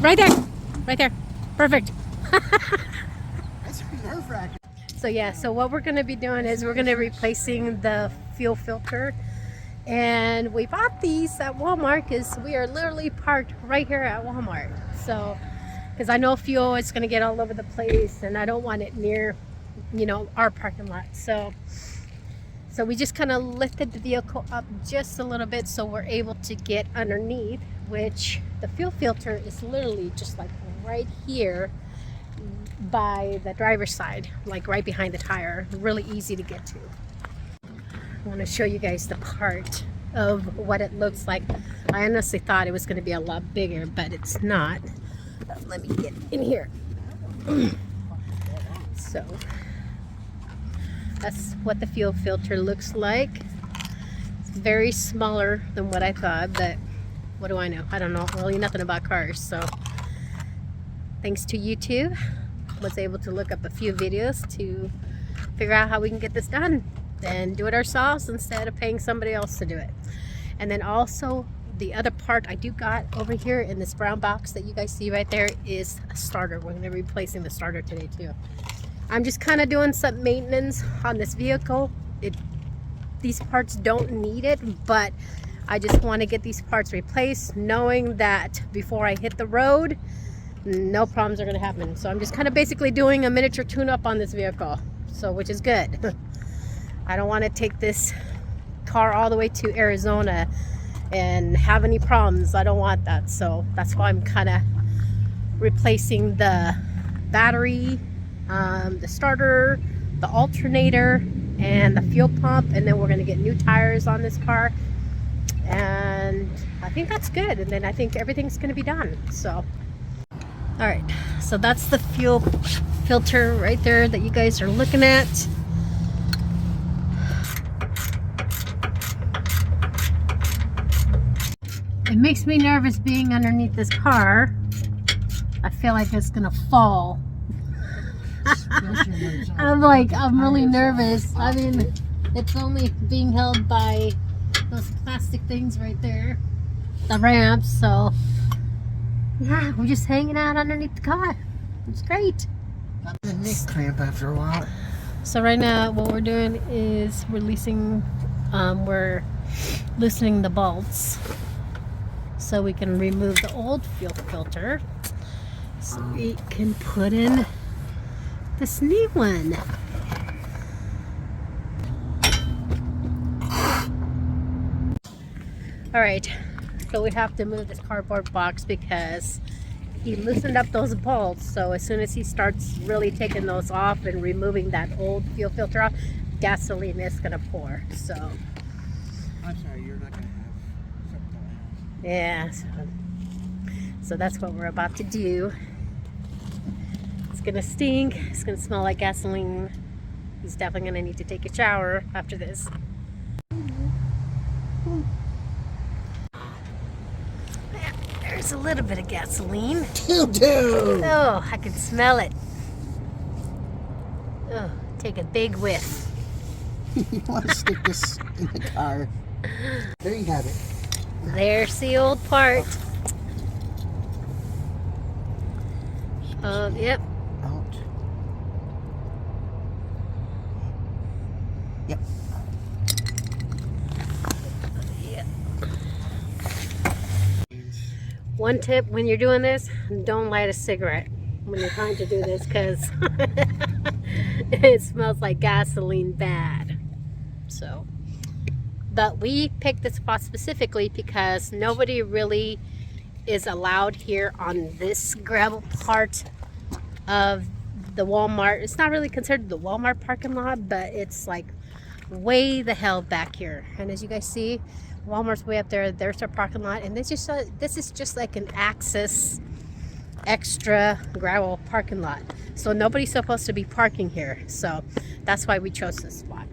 Right there. Right there. Perfect. That's nerve-wracking. So yeah, so what we're going to be doing is we're going to be replacing the fuel filter. And we bought these at Walmart because we are literally parked right here at Walmart. So, because I know fuel is going to get all over the place and I don't want it near, you know, our parking lot. So we just kind of lifted the vehicle up just a little bit so we're able to get underneath, which the fuel filter is literally just like right here by the driver's side, like right behind the tire. Really easy to get to. I want to show you guys the part of what it looks like. I honestly thought it was going to be a lot bigger, but it's not. Let me get in here. So that's what the fuel filter looks like. It's very smaller than what I thought, but what do I know? I don't know really nothing about cars. So thanks to YouTube, was able to look up a few videos to figure out how we can get this done and do it ourselves instead of paying somebody else to do it. And then also the other part I do got over here in this brown box that you guys see right there is a starter. We're going to be replacing the starter today too. I'm just kind of doing some maintenance on this vehicle. These parts don't need it, but I just want to get these parts replaced, knowing that before I hit the road, no problems are going to happen. So I'm just kind of basically doing a miniature tune-up on this vehicle, so which is good. I don't want to take this car all the way to Arizona and have any problems. I don't want that. So that's why I'm kind of replacing the battery, the starter, the alternator, and the fuel pump. And then we're going to get new tires on this car. And I think that's good. And then I think everything's going to be done. So, all right. So that's the fuel filter right there that you guys are looking at. It makes me nervous being underneath this car. I feel like it's gonna fall. I'm really nervous. I mean, it's only being held by those plastic things right there, the ramps. So yeah, we're just hanging out underneath the car. It's great. Got the neck cramp after a while. So right now, what we're doing is we're loosening the bolts, so we can remove the old fuel filter so we can put in this new one. Alright, so we have to move this cardboard box because he loosened up those bolts, so as soon as he starts really taking those off and removing that old fuel filter off, gasoline is going to pour. So I'm sorry, you're not going to have something. yeah, so that's what we're about to do. It's gonna stink, it's gonna smell like gasoline. He's definitely gonna need to take a shower after this. There's a little bit of gasoline. Oh, I can smell it. Oh, take a big whiff. You want to stick this in the car. There you have it. There's the old part. Yep. Out. Yep. Yep. One tip when you're doing this, don't light a cigarette when you're trying to do this, because it smells like gasoline bad. So, but we picked this spot specifically because nobody really is allowed here on this gravel part of the Walmart. It's not really considered the Walmart parking lot, but it's like way the hell back here. And as you guys see, Walmart's way up there. There's our parking lot, and this is just like an access extra gravel parking lot. So nobody's supposed to be parking here. So that's why we chose this spot,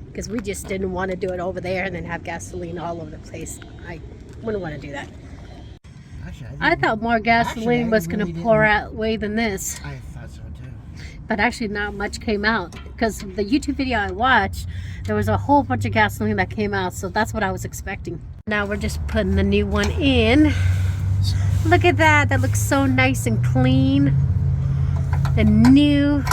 because we just didn't want to do it over there and then have gasoline all over the place. I wouldn't want to do that. I thought more gasoline was going to pour out way than this. I thought so too. But actually not much came out, because the YouTube video I watched, there was a whole bunch of gasoline that came out, so that's what I was expecting. Now we're just putting the new one in. Look at that. That looks so nice and clean and new.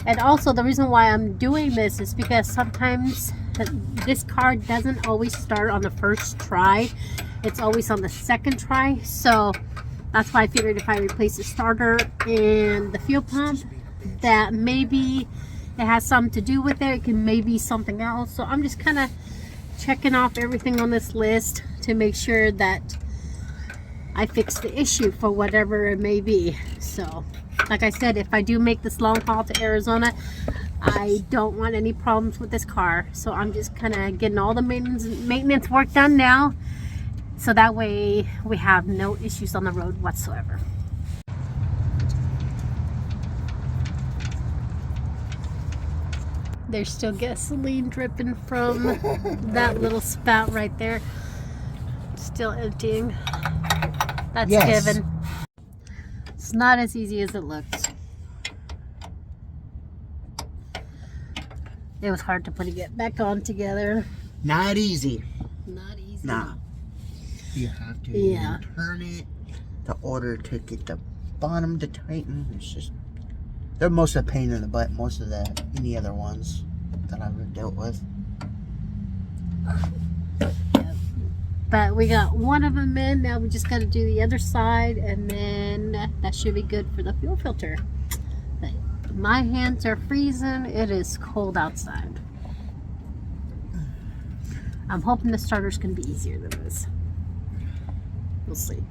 And also the reason why I'm doing this is because sometimes this car doesn't always start on the first try. It's always on the second try. So that's why I figured if I replace the starter and the fuel pump, that maybe it has something to do with it. It can maybe something else. So I'm just kind of checking off everything on this list to make sure that I fix the issue for whatever it may be. So like I said, if I do make this long haul to Arizona, I don't want any problems with this car. So I'm just kind of getting all the maintenance work done now, so that way we have no issues on the road whatsoever. There's still gasoline dripping from that little spout right there. Still emptying. That's given. It's not as easy as it looks. It was hard to put it back on together. Not easy. Not easy. Nah. You have to turn it in order to get the bottom to tighten. It's just, they're most a pain in the butt, most of any other ones that I've ever dealt with. But we got one of them in. Now we just got to do the other side, and then that should be good for the fuel filter. But my hands are freezing. It is cold outside. I'm hoping the starter's going to be easier than this. We'll see.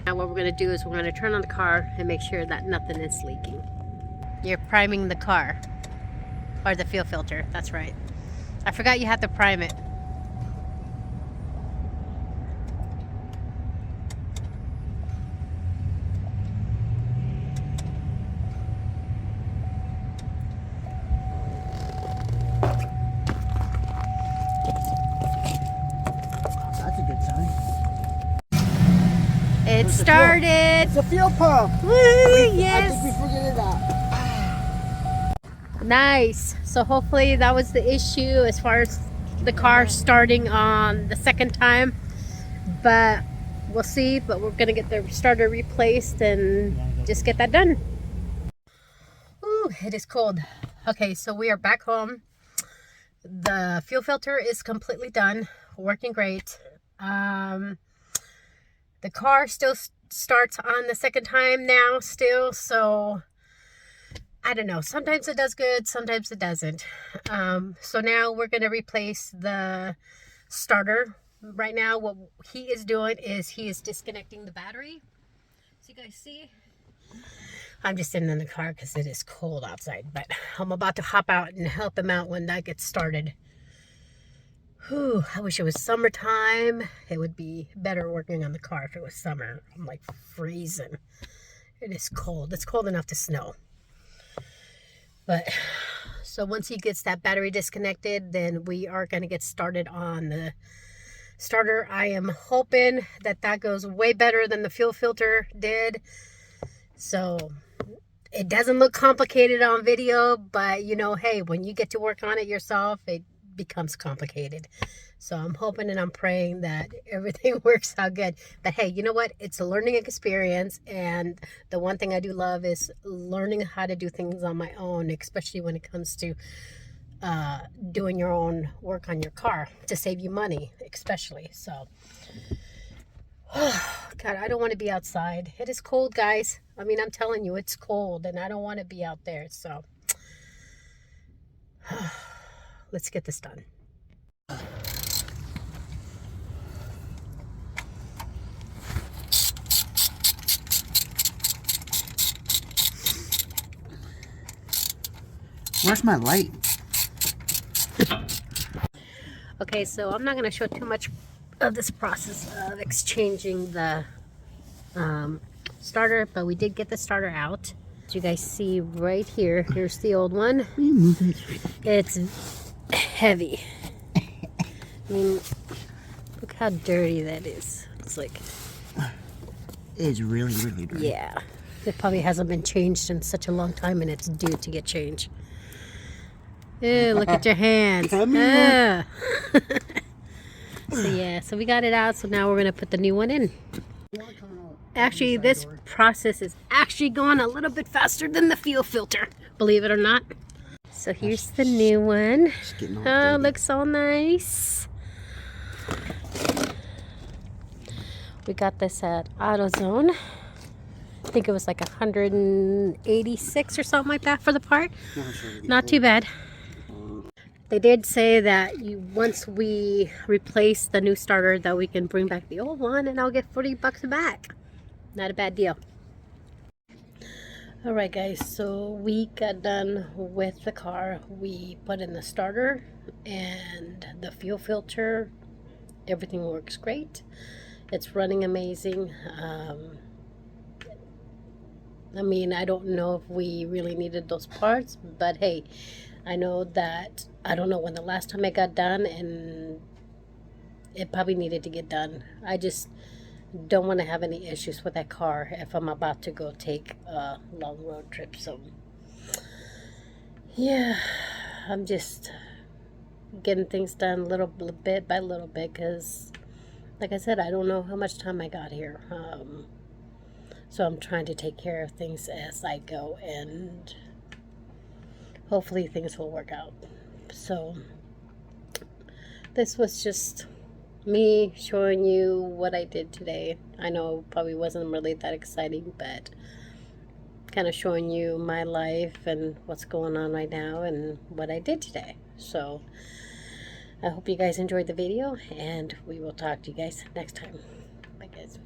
Now what we're going to do is we're going to turn on the car and make sure that nothing is leaking. You're priming the car, or the fuel filter. That's right. I forgot you have to prime it. That's a good sign. It started. It's a fuel pump. Woo, yes. I think we figured it out. Nice. So hopefully that was the issue as far as the car starting on the second time. But we'll see. But we're going to get the starter replaced and just get that done. Ooh, it is cold. Okay, so we are back home. The fuel filter is completely done. Working great. The car still starts on the second time now still. So I don't know. Sometimes it does good, sometimes it doesn't. So now we're going to replace the starter. Right now, what he is doing is he is disconnecting the battery. So you guys see? I'm just sitting in the car because it is cold outside. But I'm about to hop out and help him out when that gets started. Whew, I wish it was summertime. It would be better working on the car if it was summer. I'm like freezing. It is cold. It's cold enough to snow. But so once he gets that battery disconnected, then we are going to get started on the starter. I am hoping that that goes way better than the fuel filter did. So it doesn't look complicated on video, but you know, hey, when you get to work on it yourself, it becomes complicated. So I'm hoping and I'm praying that everything works out good. But hey, you know what? It's a learning experience. And the one thing I do love is learning how to do things on my own, especially when it comes to doing your own work on your car to save you money, especially. So, God, I don't want to be outside. It is cold, guys. I mean, I'm telling you, it's cold and I don't want to be out there. So let's get this done. Where's my light? Okay, so I'm not going to show too much of this process of exchanging the starter, but we did get the starter out. As you guys see right here, here's the old one. It's heavy. I mean, look how dirty that is. It's like, It is really, really dirty. yeah, it probably hasn't been changed in such a long time, and it's due to get changed. Ew, look at your hands. Come here. So yeah, so we got it out. So now we're going to put the new one in. Actually, this process is actually going a little bit faster than the fuel filter, believe it or not. So here's the new one. Oh, looks so nice. We got this at AutoZone. I think it was like 186 or something like that for the part. Not too bad. They did say that once we replace the new starter that we can bring back the old one and I'll get 40 bucks back. Not a bad deal. Alright guys, so we got done with the car. We put in the starter and the fuel filter. Everything works great. It's running amazing. I mean, I don't know if we really needed those parts, but hey, I know that, I don't know when the last time it got done, and it probably needed to get done. I just don't want to have any issues with that car if I'm about to go take a long road trip. So yeah, I'm just getting things done little bit by little bit, because like I said, I don't know how much time I got here. So I'm trying to take care of things as I go, and hopefully things will work out. So this was just me showing you what I did today. I know it probably wasn't really that exciting, but kind of showing you my life and what's going on right now and what I did today. So I hope you guys enjoyed the video, and we will talk to you guys next time. Bye guys.